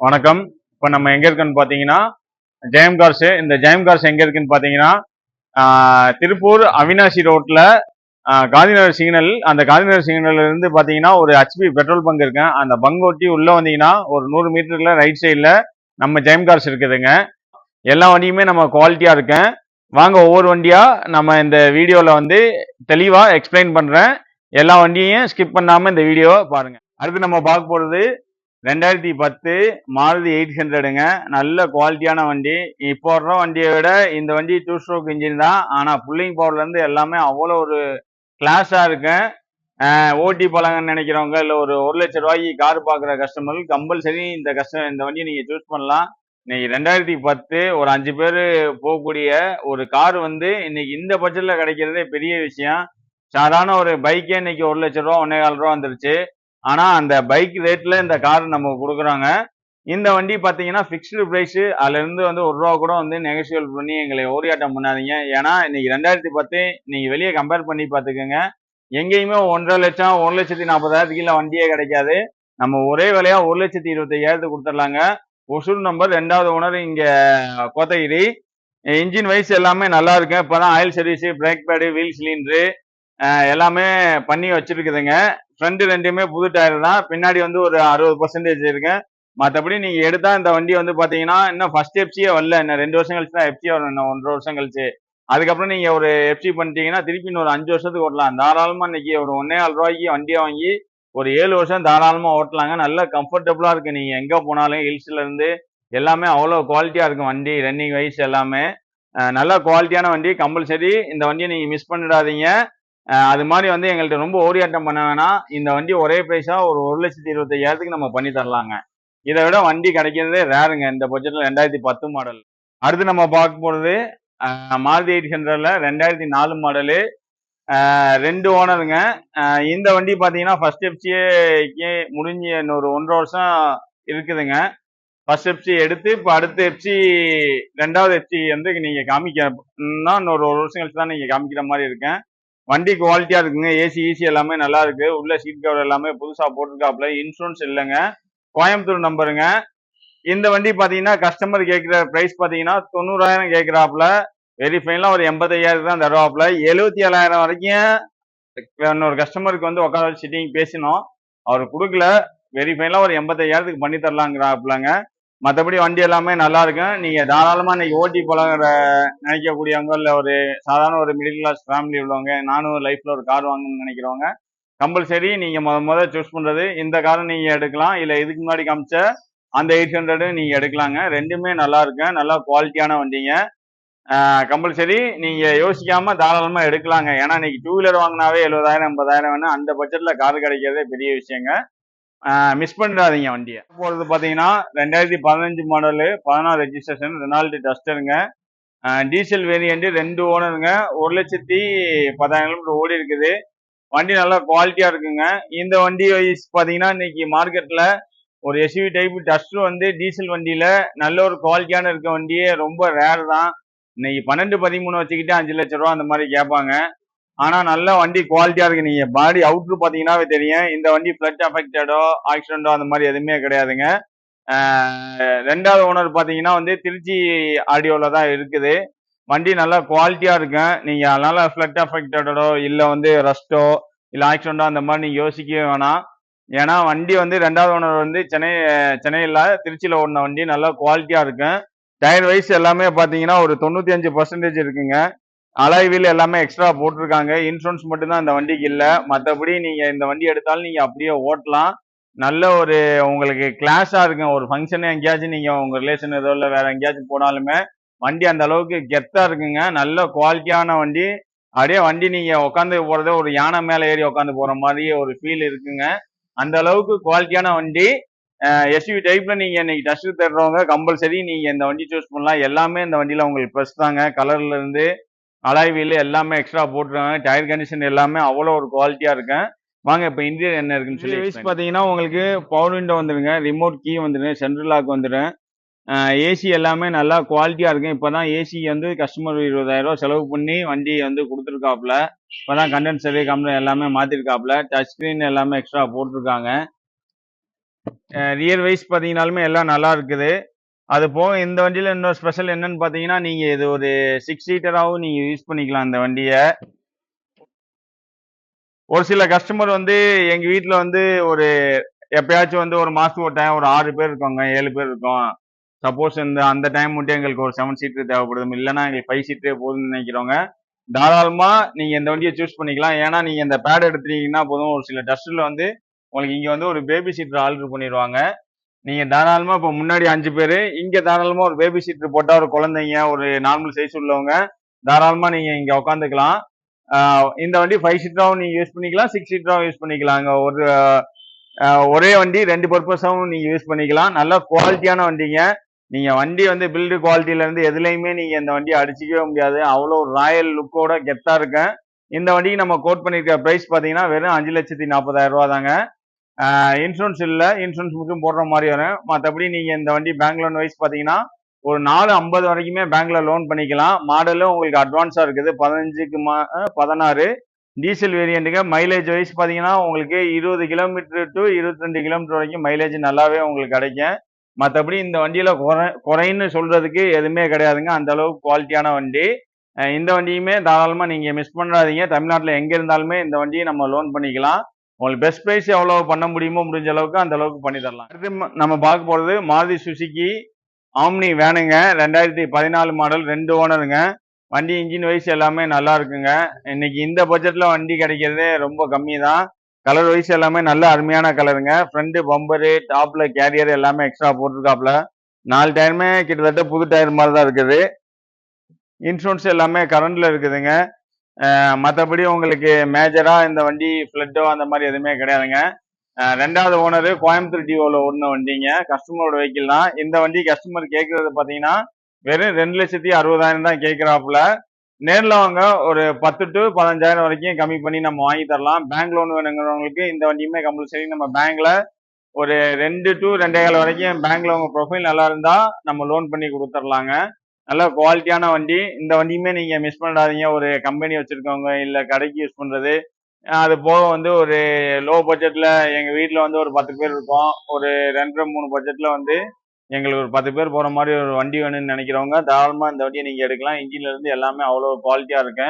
வணக்கம். இப்போ நம்ம எங்க இருக்கோன்னு பார்த்தீங்கன்னா, ஜெயம் கார்ஸ். இந்த ஜெயம் கார்ஸ் எங்க இருக்குன்னு பார்த்தீங்கன்னா, திருப்பூர் அவினாசி ரோட்ல காந்திநகர் சிக்னல். அந்த காந்திநகர் சிக்னல்ல இருந்து பார்த்தீங்கன்னா, ஒரு ஹெச்பி பெட்ரோல் பங்க் இருக்கு. அந்த பங்க் ஒட்டி உள்ள வந்தீங்கன்னா, ஒரு 100 மீட்டர்ல ரைட் சைடுல நம்ம ஜெயம் கார்ஸ் இருக்குதுங்க. எல்லா வண்டியுமே நம்ம குவாலிட்டியா இருக்கு. வாங்க ஒவ்வொரு வண்டியா நம்ம இந்த வீடியோல வந்து தெளிவா எக்ஸ்பிளைன் பண்றேன். எல்லா வண்டியையும் ஸ்கிப் பண்ணாம இந்த வீடியோவை பாருங்க. அடுத்து நம்ம பார்க்க போறது 2010 மாருதி 800ங்க. நல்ல குவாலிட்டியான வண்டி. இப்போ வர்ற வண்டியை விட இந்த வண்டி 2 ஸ்ட்ரோக் இன்ஜின் தான். ஆனா புல்லிங் பவர்ல இருந்து எல்லாமே அவ்வளோ ஒரு கிளாஸா இருக்கு. ஓட்டி பழங்கன்னு நினைக்கிறவங்க இல்ல ஒரு 1,00,000 ரூபாய்க்கு கார் பார்க்குற கஸ்டமருக்கு கம்பல்சரி இந்த வண்டியை நீங்க சூஸ் பண்ணலாம். இன்னைக்கு 2010 ஒரு 5 பேர் போகக்கூடிய ஒரு கார் வந்து இன்னைக்கு இந்த பட்ஜெட்ல கிடைக்கிறதே பெரிய விஷயம். சாதாரண ஒரு பைக்கே இன்னைக்கு 1,00,000 ரூபா 1,400 ரூபா வந்துருச்சு. ஆனா அந்த பைக் ரேட்ல இந்த கார் நம்ம கொடுக்குறாங்க. இந்த வண்டி பாத்தீங்கன்னா பிக்ஸ்டு பிரைஸ். அதுல இருந்து வந்து ஒரு ரூபா கூட வந்து நெகோசியபிள் பண்ணி எங்களை ஓரியாட்டம் பண்ணாதீங்க. ஏன்னா இன்னைக்கு 2010 நீங்க வெளியே கம்பேர் பண்ணி பாத்துக்கோங்க. எங்கேயுமே 1,50,000 1,40,000 கீழே வண்டியே கிடைக்காது. நம்ம ஒரே விலையா 1,25,000 கொடுத்துடலாங்க. ஒசூர் நம்பர் 2வது ஓனர் இங்க கோத்தகிரி. இன்ஜின் வைஸ் எல்லாமே நல்லா இருக்கு. இப்பதான் oil service, brake pad, wheel cylinder எல்லாமே பண்ணி வச்சிருக்குதுங்க. ஃப்ரண்ட் ரெண்டுமே புது டயர் தான். பின்னாடி வந்து ஒரு 60% இருக்கு. மற்றபடி நீங்க எடுத்தா இந்த வண்டி வந்து பாத்தீங்கன்னா இன்னும் ஃபர்ஸ்ட் எஃப்சியே வரல. இன்னும் 2 வருஷம் கழிச்சு தான் எஃப்சி வரும். இன்னும் 1.5 வருஷம் கழிச்சு. அதுக்கப்புறம் நீங்க ஒரு எஃப்சி பண்ணிட்டீங்கன்னா திருப்பி இன்னொரு 5 வருஷத்துக்கு ஓட்டலாம். தாராளமா இன்னைக்கு ஒரு 1,400 ரூபாய்க்கு வண்டியை வாங்கி ஒரு 7 வருஷம் தாராளமா ஓட்டலாங்க. நல்ல கம்ஃபர்டபுளா இருக்கு. நீங்க எங்க போனாலும் ஹில்ஸ்ல இருந்து எல்லாமே அவ்வளோ குவாலிட்டியா இருக்கும் வண்டி. ரன்னிங் வைஸ் எல்லாமே நல்ல குவாலிட்டியான வண்டி. கம்பல்சரி இந்த வண்டியை நீங்க மிஸ் பண்ணிடாதீங்க. அது மாதிரி வந்து எங்கள்கிட்ட ரொம்ப ஓரியாட்டம் பண்ண வேணாம். இந்த வண்டி ஒரே பிரைஸா ஒரு 1,25,000 நம்ம பண்ணி தரலாங்க. இதை விட வண்டி கிடைக்கிறதே ரேருங்க இந்த பட்ஜெட்ல. 2010 மாடல். அடுத்து நம்ம பார்க்க போறது மாருதி 800ல 2004 மாடலு. 2 ஓனருங்க. இந்த வண்டி பாத்தீங்கன்னா ஃபர்ஸ்ட் எஃப்சியே முடிஞ்சு இன்னொரு 1.5 வருஷம் இருக்குதுங்க. ஃபர்ஸ்ட் எஃப்சி எடுத்து இப்போ அடுத்த எஃப்சி 2வது எஃப்சி வந்து நீங்க காமிக்கணும்னா இன்னொரு 1 வருஷம் கழிச்சு தான் நீங்க காமிக்கிற மாதிரி இருக்கேன். வண்டி குவாலிட்டியா இருக்குங்க. ஏசி ஈசி எல்லாமே நல்லா இருக்கு. உள்ள சீட் கவர் எல்லாமே புதுசா போட்டிருக்காப்ல. இன்சூரன்ஸ் இல்லைங்க. கோயம்புத்தூர் நம்பருங்க. இந்த வண்டி பாத்தீங்கன்னா கஸ்டமர் கேட்கிற பிரைஸ் பாத்தீங்கன்னா 90,000 கேட்கிறாப்ல. வெரிஃபைன்லாம் ஒரு 85,000 தான் தருவாப்ல. 77,000 வரைக்கும் இன்னொரு கஸ்டமருக்கு வந்து உட்கார வச்சு சிட்டிங் பேசினோம். அவர் கொடுக்கல. வெரிஃபைன்லாம் ஒரு 85,000 பண்ணி தரலாங்கிறாப்லங்க. மற்றபடி வண்டி எல்லாமே நல்லா இருக்கும். நீங்க தாராளமா இன்னைக்கு ஓட்டி பழகிற நினைக்கக்கூடியவங்க இல்ல ஒரு சாதாரண ஒரு மிடில் கிளாஸ் ஃபேமிலி உள்ளவங்க, நானும் லைஃப்ல ஒரு கார் வாங்கணும்னு நினைக்கிறவங்க கம்பல்சரி நீங்க முத சூஸ் பண்றது இந்த காரை நீங்க எடுக்கலாம். இல்ல இதுக்கு முன்னாடி காமிச்ச அந்த 800 நீங்க எடுக்கலாங்க. ரெண்டுமே நல்லா இருக்கு. நல்லா குவாலிட்டியான வண்டிங்க. கம்பல்சரி நீங்க யோசிக்காம தாராளமா எடுக்கலாங்க. ஏன்னா இன்னைக்கு 2 வீலர் வாங்கினாவே 70,000 80,000 வேணும். அந்த பட்ஜெட்ல கார் கிடைக்கிறதே பெரிய விஷயங்க. மிஸ் பண்ணிடாதீங்க வண்டியை. போகிறது பார்த்தீங்கன்னா 2015 மாடலு, 16 ரெஜிஸ்ட்ரேஷன், ரெனால்ட் டஸ்டருங்க. டீசல் வேரியண்ட் 2 ஓனருங்க. 1,10,000 கிலோமீட்டர் ஓடி இருக்குது. வண்டி நல்லா குவாலிட்டியா இருக்குங்க. இந்த வண்டி வைஸ் பார்த்தீங்கன்னா இன்னைக்கு மார்க்கெட்ல ஒரு எஸ்யூவி டைப் டஸ்டர் வந்து டீசல் வண்டியில நல்ல ஒரு குவாலிட்டியான இருக்க வண்டியே ரொம்ப ரேர் தான். இன்னைக்கு 12 13 வச்சுக்கிட்டு 5,00,000 ரூபா அந்த மாதிரி கேட்பாங்க. ஆனா நல்ல வண்டி குவாலிட்டியா இருக்கு. நீங்க பாடி அவுட்ரு பாத்தீங்கன்னாவே தெரியும். இந்த வண்டி ஃபிளட் அஃபெக்டடோ ஆக்சிடென்டோ அந்த மாதிரி எதுவுமே கிடையாதுங்க. 2வது ஓனர் பாத்தீங்கன்னா வந்து திருச்சி ஆடியோல தான் இருக்குது. வண்டி நல்லா குவாலிட்டியா இருக்கும். நீங்க அதனால ஃபிளட் அஃபெக்டடோ இல்ல வந்து ரஸ்டோ இல்ல ஆக்சிடென்டோ அந்த மாதிரி நீங்க யோசிக்கவே வேணாம். ஏன்னா வண்டி வந்து 2வது ஓனர் வந்து சென்னையில திருச்சியில ஓடின வண்டி நல்லா குவாலிட்டியா இருக்கும். டயர் வைஸ் எல்லாமே பாத்தீங்கன்னா ஒரு 95% இருக்குங்க. அலாய் வீல் எல்லாமே எக்ஸ்ட்ரா போட்டிருக்காங்க. இன்சூரன்ஸ் மட்டும்தான் இந்த வண்டிக்கு இல்ல. மற்றபடி நீங்க இந்த வண்டி எடுத்தாலும் நீங்க அப்படியே ஓட்டலாம். நல்ல ஒரு உங்களுக்கு கிளாஸா இருக்கும். ஒரு ஃபங்க்ஷன் எங்கேயாச்சும் நீங்க உங்க ரிலேஷன் ஏதோ இல்ல வேற எங்கேயாச்சும் போனாலுமே வண்டி அந்த அளவுக்கு கெத்தா இருக்குங்க. நல்ல குவாலிட்டியான வண்டி. அப்படியே வண்டி நீங்க உட்காந்து போறதே ஒரு யானை மேல ஏறி உட்காந்து போற மாதிரி ஒரு ஃபீல் இருக்குங்க. அந்த அளவுக்கு குவாலிட்டியான வண்டி. எஸ்யூவி டைப்ல நீங்க இன்னைக்கு டஸ்ட் தேடுறவங்க கம்பல்சரி நீங்க இந்த வண்டி சூஸ் பண்ணலாம். எல்லாமே இந்த வண்டியில உங்களுக்கு ப்ளஸ் தாங்க. கலர்ல இருந்து அலாய் வீல் எல்லாமே எக்ஸ்ட்ரா போட்டுருக்காங்க. டயர் கண்டிஷன் எல்லாமே அவ்வளோ ஒரு குவாலிட்டியா இருக்கும். வாங்க இப்போ இன்டீரியர் என்ன இருக்குன்னு சொல்லி வைஸ் பார்த்தீங்கன்னா உங்களுக்கு பவர் விண்டோ வந்துருங்க. ரிமோட் கீ வந்துடும். சென்ட்ரல் லாக் வந்துடும். ஏசி எல்லாமே நல்லா குவாலிட்டியா இருக்கும். இப்போதான் ஏசி வந்து கஸ்டமர் 20,000 ரூபா செலவு பண்ணி வண்டி வந்து கொடுத்துருக்காப்புல. இப்போதான் கண்டென்சரு கம்பெனி எல்லாமே மாத்திருக்காப்புல. டச் ஸ்கிரீன் எல்லாமே எக்ஸ்ட்ரா போட்டிருக்காங்க. ரியர் வைஸ் பார்த்தீங்கனாலுமே எல்லாம் நல்லா இருக்குது. அது போக இந்த வண்டியில இன்னொரு ஸ்பெஷல் என்னன்னு பார்த்தீங்கன்னா, நீங்க இது ஒரு 6 சீட்டராவும் நீங்க யூஸ் பண்ணிக்கலாம் இந்த வண்டிய. ஒரு சில கஸ்டமர் வந்து எங்க வீட்ல வந்து ஒரு எப்பயாச்சும் வந்து ஒரு மாசத்துக்கு ஒரு டைம் ஒரு 6 பேர் இருக்கோங்க, 7 பேர் இருக்கோம். சப்போஸ் இந்த அந்த டைம் மட்டும் எங்களுக்கு ஒரு 7 சீட்டர் தேவைப்படுது. இல்லன்னா எங்களுக்கு 5 சீட்டரே போதும்னு நினைக்கிறவங்க, தாராளமா நீங்க இந்த வண்டிய சூஸ் பண்ணிக்கலாம். ஏன்னா, நீங்க இந்த பேட் எடுத்துட்டீங்கன்னா போதும், ஒரு சில டஸ்ட்ல வந்து உங்களுக்கு இங்க வந்து ஒரு பேபி சீட்டர் ஆல்டர் பண்ணிருவாங்க. நீங்க தாராளமா இப்ப முன்னாடி 5 பேரு, இங்க தாராளமா ஒரு பேபி சீட்டர் போட்டா ஒரு குழந்தைங்க, ஒரு நார்மல் சைஸ் உள்ளவங்க, தாராளமா நீங்க இங்க உட்காந்துக்கலாம். இந்த வண்டி 5 சீட்டராவும் நீங்க யூஸ் பண்ணிக்கலாம், 6 சீட்டராவும் யூஸ் பண்ணிக்கலாங்க. ஒரு ஒரே வண்டி 2 பர்பஸாவும் நீங்க யூஸ் பண்ணிக்கலாம். நல்ல குவாலிட்டியான வண்டிங்க. நீங்க வண்டி வந்து பில்டு குவாலிட்டில இருந்து எதுலயுமே நீங்க இந்த வண்டிய அடிச்சுக்கவே முடியாது. அவ்வளோ ராயல் லுக்கோட கெத்தா இருக்கும். இந்த வண்டிக்கு நம்ம கோட் பண்ணியிருக்க பிரைஸ் பார்த்தீங்கன்னா, வெறும் 5,40,000 தாங்க. இன்சூரன்ஸ் இல்ல. இன்சூரன்ஸ் மட்டும் போடுற மாரி வரும். மத்தபடி நீங்க இந்த வண்டி பேங்க் லோன் வைஸ் பார்த்தீங்கன்னா, ஒரு 4,50 வரைக்குமே பேங்க்ல லோன் பண்ணிக்கலாம். மாடலும் உங்களுக்கு அட்வான்ஸா இருக்குது. 15க்கு 16 டீசல் வேரியண்ட்டுங்க. மைலேஜ் வைஸ் பார்த்தீங்கன்னா, உங்களுக்கு 20 கிலோமீட்டர் டூ 22 கிலோமீட்டர் வரைக்கும் மைலேஜ் நல்லாவே உங்களுக்கு கிடைக்கும். மத்தபடி இந்த வண்டியில குறைன்னு சொல்றதுக்கு எதுவுமே கிடையாதுங்க. அந்த அளவுக்கு குவாலிட்டியான வண்டி. இந்த வண்டியுமே தாராளமா நீங்க மிஸ் பண்ணாதீங்க. தமிழ்நாட்டுல எங்க இருந்தாலுமே இந்த வண்டிய நம்ம லோன் பண்ணிக்கலாம். உங்களுக்கு பெஸ்ட் பிரைஸ் எவ்வளவு பண்ண முடியுமோ முடிஞ்ச அளவுக்கு அந்த அளவுக்கு பண்ணி தரலாம். அடுத்து நம்ம பார்க்க போறது மாருதி சுசுகி ஆம்னி வேனுங்க. 2014 மாடல் 2 ஓனருங்க. வண்டி இன்ஜின் வைஸ் எல்லாமே நல்லா இருக்குங்க. இன்னைக்கு இந்த பட்ஜெட்ல வண்டி கிடைக்கிறதே ரொம்ப கம்மி தான். கலர் வைஸ் எல்லாமே நல்ல அருமையான கலருங்க. ஃப்ரண்ட் பம்பரு, டாப்ல கேரியர் எல்லாமே எக்ஸ்ட்ரா போட்டிருக்காப்ல. 4 டயருமே கிட்டத்தட்ட புது டயர் மாதிரி தான் இருக்குது. இன்சூரன்ஸ் எல்லாமே கரண்ட்ல இருக்குதுங்க. மற்றபடி உங்களுக்கு மேஜரா இந்த வண்டி ஃப்ளட்டோ அந்த மாதிரி எதுவுமே கிடையாதுங்க. 2வது ஓனரு கோயம்புத்தூர் டிஓல ஓடின வண்டிங்க. கஸ்டமரோட வெஹிக்கிள் தான். இந்த வண்டி கஸ்டமர் கேட்கறது பார்த்தீங்கன்னா வெறும் 2,60,000 தான் கேட்கிறாப்புல. நேர்ல வாங்க ஒரு 10 டு 15,000 வரைக்கும் கம்மி பண்ணி நம்ம வாங்கி தரலாம். பேங்க் லோன் வேணுங்கிறவங்களுக்கு இந்த வண்டியுமே கம்பல்சரி நம்ம பேங்க்ல ஒரு 2 டு 2,15 வரைக்கும் பேங்க்ல உங்க ப்ரொஃபைல் நல்லா இருந்தா நம்ம லோன் பண்ணி கொடுத்துடலாங்க. நல்ல குவாலிட்டியான வண்டி. இந்த வண்டியுமே நீங்க மிஸ் பண்ணாதீங்க. ஒரு கம்பெனி வச்சிருக்கவங்க இல்ல கடைக்கு யூஸ் பண்றது. அது போக வந்து ஒரு லோ பட்ஜெட்ல எங்க வீட்ல வந்து ஒரு 10 பேர் இருக்கோம். ஒரு 2, 3 பட்ஜெட்ல வந்து எங்களுக்கு ஒரு 10 பேர் போற மாதிரி ஒரு வண்டி வேணும்னு நினைக்கிறவங்க தாராளமா இந்த வண்டியை நீங்க எடுக்கலாம். இன்ஜின்ல இருந்து எல்லாமே அவ்வளோ குவாலிட்டியா இருக்கு.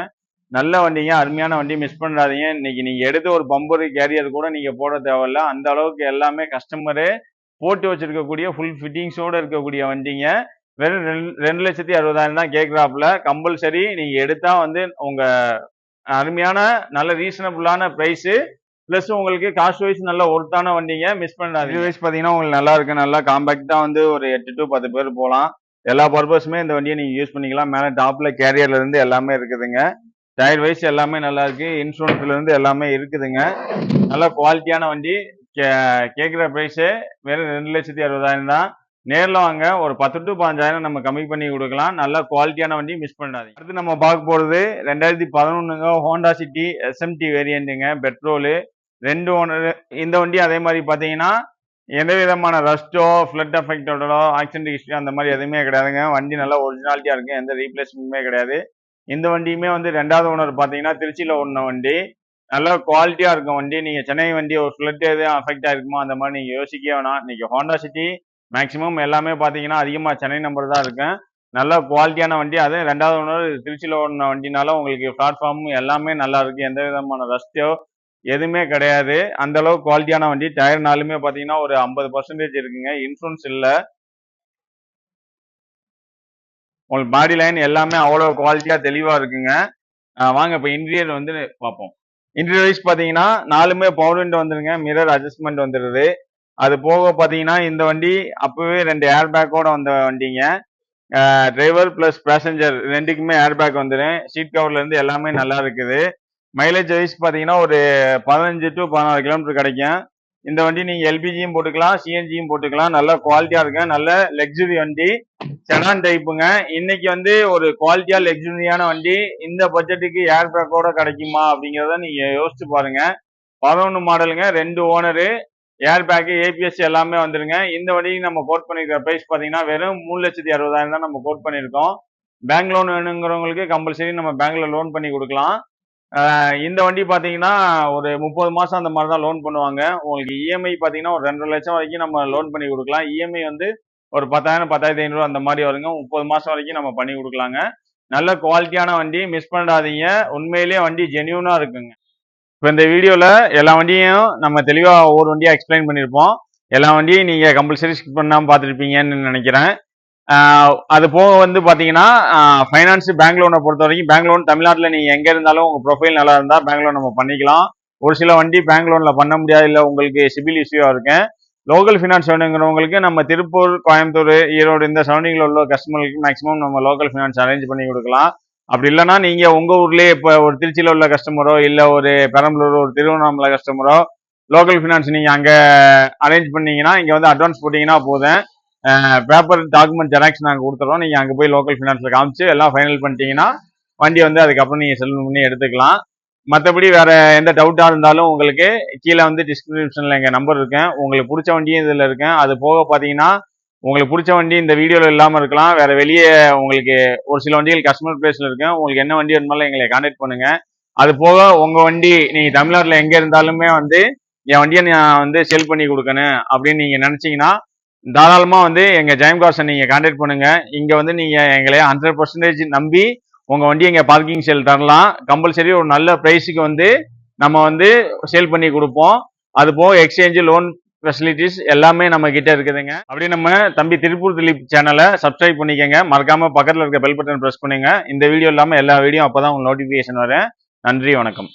நல்ல வண்டிங்க, அருமையான வண்டி, மிஸ் பண்ணாதீங்க. இன்னைக்கு நீங்க எடுத்த ஒரு பம்பர் கேரியர் கூட நீங்க போட தேவையில்ல. அந்த அளவுக்கு எல்லாமே கஸ்டமரே போட்டு வச்சிருக்கக்கூடிய ஃபுல் ஃபிட்டிங்ஸோட இருக்கக்கூடிய வண்டிங்க. வெறும் 2,60,000 தான் கேட்கிறாப்புல. கம்பல்சரி நீங்க எடுத்தா வந்து உங்க அருமையான நல்ல ரீசனபிளான பிரைஸ் பிளஸ் உங்களுக்கு காஸ்ட் வைஸ் நல்ல ஒர்த்தான வண்டிங்க, மிஸ் பண்ணாதீங்க. வைஸ் பாத்தீங்கன்னா உங்களுக்கு நல்லா இருக்கு. நல்லா காம்பாக்டா வந்து ஒரு 8 டு 10 பேர் போகலாம். எல்லா பர்பஸுமே இந்த வண்டியை நீங்க யூஸ் பண்ணிக்கலாம். மேல டாப்ல கேரியர்ல இருந்து எல்லாமே இருக்குதுங்க. டயர் வைஸ் எல்லாமே நல்லா இருக்கு. இன்சூரன்ஸ்ல இருந்து எல்லாமே இருக்குதுங்க. நல்ல குவாலிட்டியான வண்டி. கேட்குற பிரைஸ் வெறும் 2,60,000 தான். நேர்ல வாங்க ஒரு 10 டு 15,000 நம்ம கம்மி பண்ணி கொடுக்கலாம். நல்ல குவாலிட்டியான வண்டி, மிஸ் பண்ணாதீங்க. அடுத்து நம்ம பார்க்க போறது 2011ங்க ஹோண்டா சிட்டி எஸ்எம்டி வேரியண்ட்டுங்க. Petrol 2 owner. இந்த வண்டி அதே மாதிரி பார்த்தீங்கன்னா எந்த விதமான ரஸ்ட்டோ ஃப்ளட் எஃபெக்டோடோ ஆக்சிடென்ட் ஹிஸ்ட்ரி அந்த மாதிரி எதுவுமே கிடையாதுங்க. வண்டி நல்லா ஒரிஜினாலிட்டியா இருக்கு. எந்த ரீப்ளேஸ்மெண்ட்டுமே கிடையாது. இந்த வண்டியுமே வந்து 2வது ஓனர் பார்த்தீங்கன்னா திருச்சியில் ஓடின வண்டி. நல்ல குவாலிட்டியா இருக்கும் வண்டி. நீங்க சென்னை வண்டி ஒரு ஃப்ளட் எதுவும் அஃபெக்ட் ஆயிருக்குமா அந்த மாதிரி நீங்க யோசிக்கவே வேணாம். இன்னைக்கு ஹோண்டா சிட்டி மேக்ஸிமம் எல்லாமே பார்த்தீங்கன்னா அதிகமாக சென்னை நம்பர் தான் இருக்கும். நல்ல குவாலிட்டியான வண்டி. அது 2வது ஓனர் திருச்சியில் ஓடின வண்டினால உங்களுக்கு பிளாட்ஃபார்ம் எல்லாமே நல்லா இருக்கு. எந்த விதமான ரஸ்ட்டோ எதுவுமே கிடையாது. அந்த அளவுக்கு குவாலிட்டியான வண்டி. டயர் நாலுமே பார்த்தீங்கன்னா ஒரு 50% இருக்குங்க. இன்சூரன்ஸ் இல்ல. உங்களுக்கு பாடி லைன் எல்லாமே அவ்வளோ குவாலிட்டியா தெளிவா இருக்குங்க. வாங்க இப்போ இன்டீரியர் வந்து பார்ப்போம். இன்டீரியர் வைஸ் பார்த்தீங்கன்னா 4மே பவர் விண்டோ வந்துருங்க. மிரர் அட்ஜஸ்ட்மெண்ட் வந்துடுது. அது போக பார்த்தீங்கன்னா இந்த வண்டி அப்பவே 2 ஏர் பேக்கோட வந்த வண்டிங்க. டிரைவர் பிளஸ் பேசஞ்சர் 2க்குமே ஏர் பேக் வந்துடும். சீட் கவர்ல இருந்து எல்லாமே நல்லா இருக்குது. மைலேஜ் வைஸ் பார்த்தீங்கன்னா ஒரு 15 டு 16 கிலோமீட்டர் கிடைக்கும். இந்த வண்டி நீங்க எல்பிஜியும் போட்டுக்கலாம், சிஎன்ஜியும் போட்டுக்கலாம். நல்ல குவாலிட்டியா இருக்கு. நல்ல லக்ஸுரி வண்டி, செடான் டைப்புங்க. இன்னைக்கு வந்து ஒரு குவாலிட்டியா லக்ஸுரியான வண்டி இந்த பட்ஜெட்டுக்கு ஏர் பேக்கோட கிடைக்குமா அப்படிங்கிறத நீங்க யோசிச்சு பாருங்க. 11 மாடலுங்க, 2 ஓனரு, ஏர் பேக்கு, ஏபிஎஸ் எல்லாமே வந்துருங்க. இந்த வண்டிக்கு நம்ம கோட் பண்ணிருக்கிற பிரைஸ் பார்த்தீங்கன்னா வெறும் 3,60,000 தான் நம்ம கோட் பண்ணியிருக்கோம். பேங்க் லோன் வேணுங்கிறவங்களுக்கு கம்பல்சரி நம்ம பேங்க்ல லோன் பண்ணி கொடுக்கலாம். இந்த வண்டி பார்த்தீங்கன்னா ஒரு 30 மாசம் அந்த மாதிரி தான் லோன் பண்ணுவாங்க. உங்களுக்கு இஎம்ஐ பார்த்தீங்கன்னா ஒரு 2,50,000 லட்சம் வரைக்கும் நம்ம லோன் பண்ணி கொடுக்கலாம். இஎம்ஐ வந்து ஒரு 10,000 10,500 அந்த மாதிரி வருங்க. 30 மாசம் வரைக்கும் நம்ம பண்ணி கொடுக்கலாங்க. நல்ல குவாலிட்டியான வண்டி, மிஸ் பண்ணாதீங்க. உண்மையிலேயே வண்டி ஜென்யூனா இருக்குங்க. இப்போ இந்த வீடியோல எல்லா வண்டியும் நம்ம தெளிவா ஒவ்வொரு வண்டியா எக்ஸ்பிளைன் பண்ணியிருப்போம். எல்லா வண்டியும் நீங்க கம்பல்சரி ஸ்கிப் பண்ணாம பார்த்துருப்பீங்கன்னு நினைக்கிறேன். அது போக வந்து பார்த்தீங்கன்னா ஃபைனான்ஸ் பேங்க் லோனை பொறுத்த வரைக்கும் பேங்க் லோன் தமிழ்நாட்டில் நீங்கள் எங்கே இருந்தாலும் உங்கள் ப்ரொஃபைல் நல்லா இருந்தால் பேங்க் லோன் நம்ம பண்ணிக்கலாம். ஒரு சில வண்டி பேங்க் லோனில் பண்ண முடியாது, இல்லை உங்களுக்கு சிபில் இஷ்யூவாக இருக்கேன். லோக்கல் ஃபினான்ஸ் வேணுங்கிறவங்களுக்கு நம்ம திருப்பூர், கோயம்புத்தூர், ஈரோடு இந்த சரௌண்டிங்கில் உள்ள கஸ்டமர்களுக்கு மேக்ஸிமம் நம்ம லோக்கல் ஃபினான்ஸ் அரேஞ்ச் பண்ணி கொடுக்கலாம். அப்படி இல்லைன்னா நீங்கள் உங்கள் ஊர்லேயே இப்போ ஒரு திருச்சியில் உள்ள கஸ்டமரோ, இல்லை ஒரு பெரம்பலூர், ஒரு திருவண்ணாமலை கஸ்டமரோ லோக்கல் ஃபினான்ஸ் நீங்கள் அங்கே அரேஞ்ச் பண்ணீங்கன்னா இங்கே வந்து அட்வான்ஸ் போட்டிங்கன்னா போதும். பேப்பர் டாக்குமெண்ட் ஜெராக்ஸ் நாங்கள் கொடுத்துறோம். நீங்கள் அங்கே போய் லோக்கல் ஃபினான்ஸில் காமிச்சு எல்லாம் ஃபைனல் பண்ணிட்டீங்கன்னா வண்டி வந்து அதுக்கப்புறம் நீங்கள் செல் பண்ணி எடுத்துக்கலாம். மற்றபடி வேறு எந்த டவுட்டாக இருந்தாலும் உங்களுக்கு கீழே வந்து டிஸ்கிரிப்ஷனில் எங்கள் நம்பர் இருக்கேன். உங்களுக்கு பிடிச்ச வண்டியும் இதில் இருக்கேன். அது போக பார்த்தீங்கன்னா உங்களுக்கு பிடிச்ச வண்டி இந்த வீடியோவில் இல்லாமல் இருக்கலாம். வேறு வெளியே உங்களுக்கு ஒரு சில வண்டிகள் கஸ்டமர் பிளேஸில் இருக்கேன். உங்களுக்கு என்ன வண்டி வேணுமாலும் எங்களை கான்டாக்ட் பண்ணுங்கள். அது போக உங்கள் வண்டி நீங்கள் தமிழ்நாட்டில் எங்கே இருந்தாலுமே வந்து என் வண்டியை நான் வந்து சேல் பண்ணி கொடுக்கணும் அப்படின்னு நீங்கள் நினச்சிங்கன்னா தாராளமாக வந்து எங்கள் ஜெயம் கார்ஸை நீங்கள் கான்டாக்ட் பண்ணுங்கள். இங்கே வந்து நீங்கள் எங்களை 100% நம்பி உங்கள் வண்டியை எங்கள் பார்க்கிங் சேல் தரலாம். கம்பல்சரி ஒரு நல்ல ப்ரைஸுக்கு வந்து நம்ம வந்து சேல் பண்ணி கொடுப்போம். அது போக எக்ஸ்சேஞ்சு, லோன் ஃபெசிலிட்டிஸ் எல்லாமே நம்ம கிட்ட இருக்குதுங்க. அப்படியே நம்ம தம்பி திருப்பூர் திலீப் சேனலை சப்ஸ்கிரைப் பண்ணிக்கங்க. மறக்காமல் பக்கத்தில் இருக்க பெல் பட்டன் ப்ரெஸ் பண்ணுங்க. இந்த வீடியோ இல்லாமல் எல்லா வீடியோ அப்போ தான் உங்களுக்கு நோட்டிஃபிகேஷன் வரும். நன்றி, வணக்கம்.